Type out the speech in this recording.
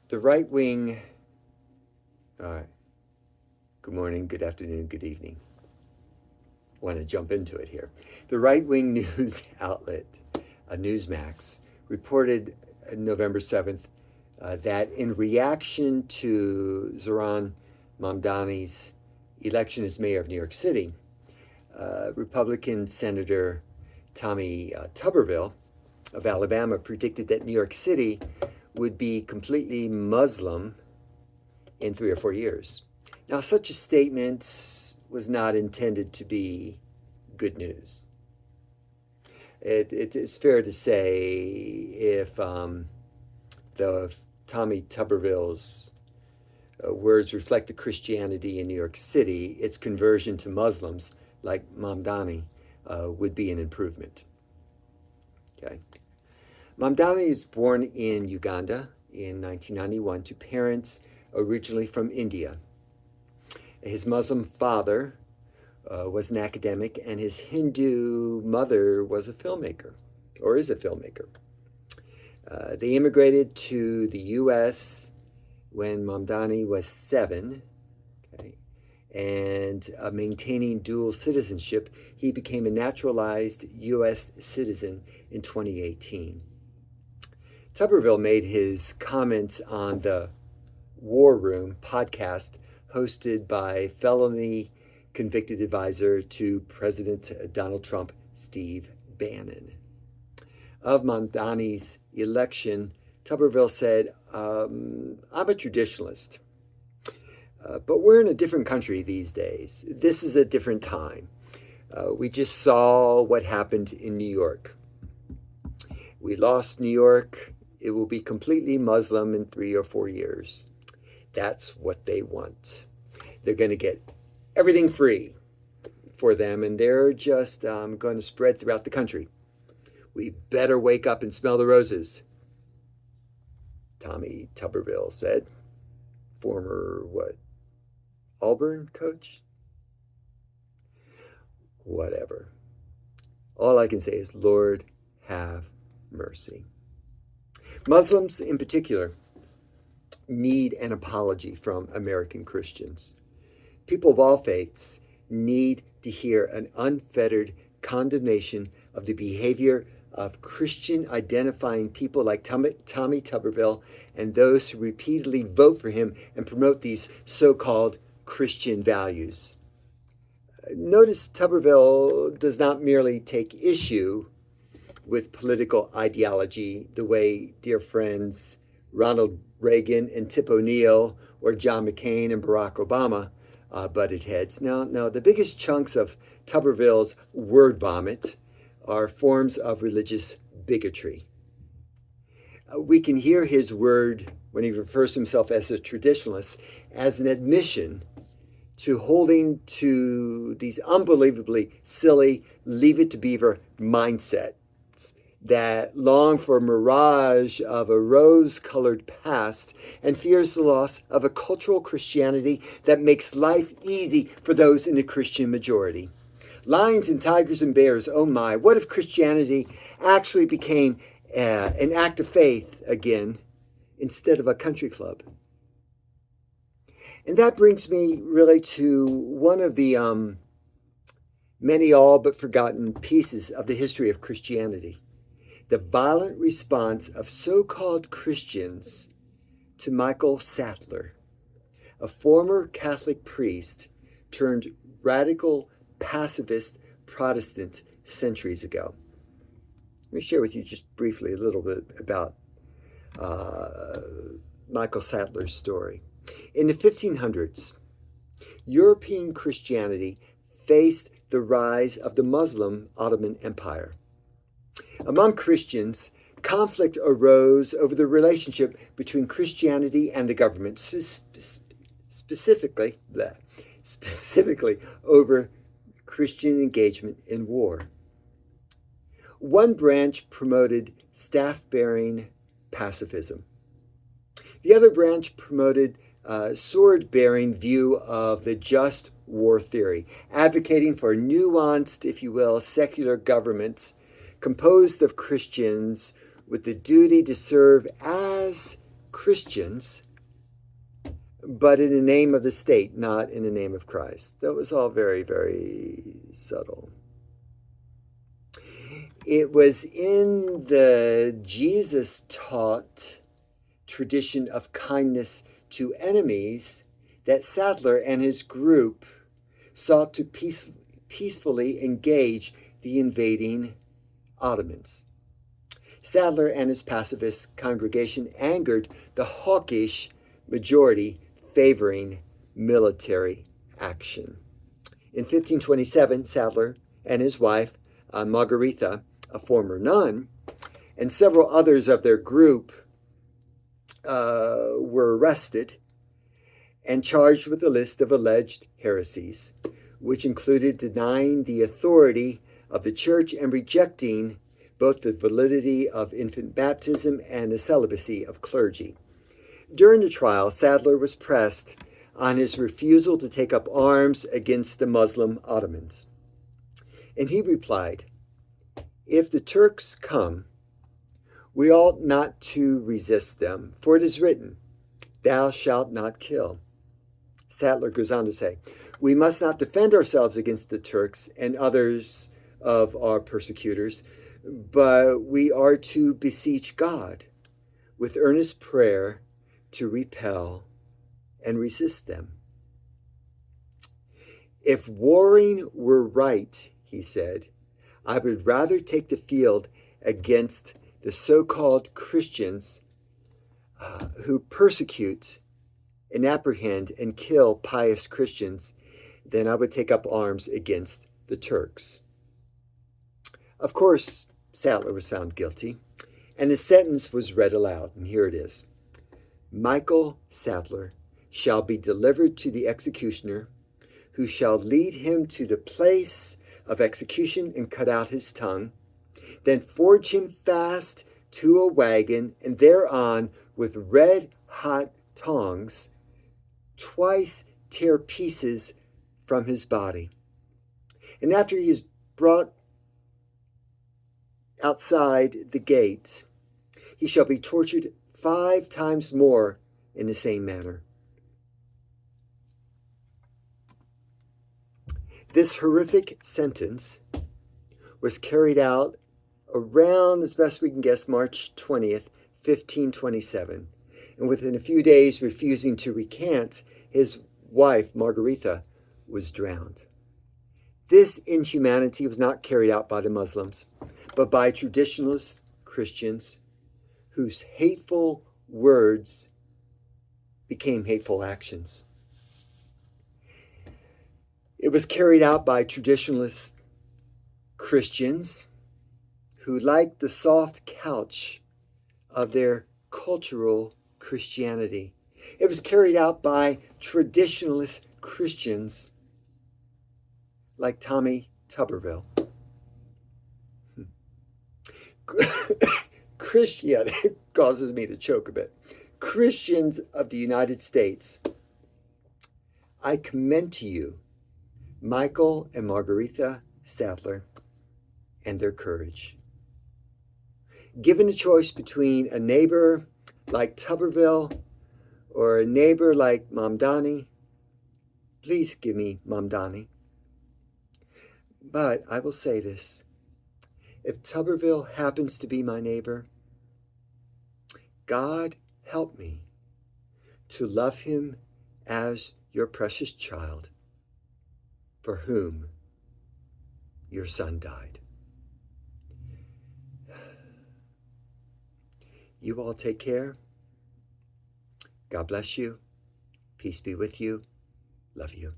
The right wing, all right, good morning, good afternoon, good evening. Want to jump into it here. The right wing news outlet, Newsmax, reported November 7th that in reaction to Zohran Mamdani's election as mayor of New York City, Republican Senator Tommy Tuberville of Alabama predicted that New York City would be completely Muslim in 3 or 4 years. Now, such a statement was not intended to be good news. It is fair to say if the Tommy Tuberville's words reflect the Christianity in New York City, its conversion to Muslims, like Mamdani, would be an improvement. Okay. Mamdani was born in Uganda in 1991 to parents originally from India. His Muslim father was an academic, and his Hindu mother was a filmmaker, or is a filmmaker. They immigrated to the U.S. when Mamdani was 7, okay, and maintaining dual citizenship, he became a naturalized U.S. citizen in 2018. Tuberville made his comments on the War Room podcast hosted by felony convicted advisor to President Donald Trump, Steve Bannon. Of Mamdani's election, Tuberville said, I'm a traditionalist, but we're in a different country these days. This is a different time. We just saw what happened in New York. We lost New York. It will be completely Muslim in 3 or 4 years. That's what they want. They're going to get everything free for them, and they're just going to spread throughout the country. We better wake up and smell the roses, Tommy Tuberville said. Former, Auburn coach? Whatever. All I can say is, Lord, have mercy. Muslims, in particular, need an apology from American Christians. People of all faiths need to hear an unfettered condemnation of the behavior of Christian-identifying people like Tommy Tuberville and those who repeatedly vote for him and promote these so-called Christian values. Notice Tuberville does not merely take issue with political ideology the way dear friends Ronald Reagan and Tip O'Neill or John McCain and Barack Obama butted heads. No, the biggest chunks of Tuberville's word vomit are forms of religious bigotry. We can hear his word when he refers to himself as a traditionalist as an admission to holding to these unbelievably silly leave it to beaver mindsets that long for a mirage of a rose-colored past and fears the loss of a cultural Christianity that makes life easy for those in the Christian majority. Lions and tigers and bears, oh my, what if Christianity actually became an act of faith again instead of a country club? And that brings me really to one of the many all but forgotten pieces of the history of Christianity. The violent response of so-called Christians to Michael Sattler, a former Catholic priest turned radical pacifist Protestant centuries ago. Let me share with you just briefly a little bit about Michael Sattler's story. In the 1500s, European Christianity faced the rise of the Muslim Ottoman Empire. Among Christians, conflict arose over the relationship between Christianity and the government, specifically over Christian engagement in war. One branch promoted staff-bearing pacifism. The other branch promoted sword-bearing view of the just war theory, advocating for a nuanced, if you will, secular government composed of Christians with the duty to serve as Christians, but in the name of the state, not in the name of Christ. That was all very, very subtle. It was in the Jesus taught tradition of kindness to enemies that Sadler and his group sought to peacefully engage the invading Ottomans. Sadler and his pacifist congregation angered the hawkish majority favoring military action. In 1527, Sadler and his wife, Margaretha, a former nun, and several others of their group were arrested and charged with a list of alleged heresies, which included denying the authority of the church and rejecting both the validity of infant baptism and the celibacy of clergy. During the trial, Sadler was pressed on his refusal to take up arms against the Muslim Ottomans. And he replied, "If the Turks come, we ought not to resist them, for it is written, 'Thou shalt not kill.'" Sadler goes on to say, "We must not defend ourselves against the Turks and others of our persecutors, but we are to beseech God with earnest prayer to repel and resist them. If warring were right," he said, "I would rather take the field against the so-called Christians who persecute and apprehend and kill pious Christians than I would take up arms against the Turks." Of course, Sadler was found guilty, and the sentence was read aloud, and here it is. "Michael Sadler shall be delivered to the executioner, who shall lead him to the place of execution and cut out his tongue, then forge him fast to a wagon, and thereon with red-hot tongs twice tear pieces from his body. And after he is brought outside the gate, he shall be tortured 5 times more in the same manner." This horrific sentence was carried out around, as best we can guess, March 20th, 1527. And within a few days, refusing to recant, his wife, Margaretha, was drowned. This inhumanity was not carried out by the Muslims, but by traditionalist Christians whose hateful words became hateful actions. It was carried out by traditionalist Christians who liked the soft couch of their cultural Christianity. It was carried out by traditionalist Christians like Tommy Tuberville. Yeah, it causes me to choke a bit. Christians of the United States, I commend to you Michael and Margaretha Sadler and their courage. Given a choice between a neighbor like Tuberville or a neighbor like Mamdani, please give me Mamdani. But I will say this. If Tuberville happens to be my neighbor, God help me to love him as your precious child, for whom your son died. You all take care. God bless you. Peace be with you. Love you.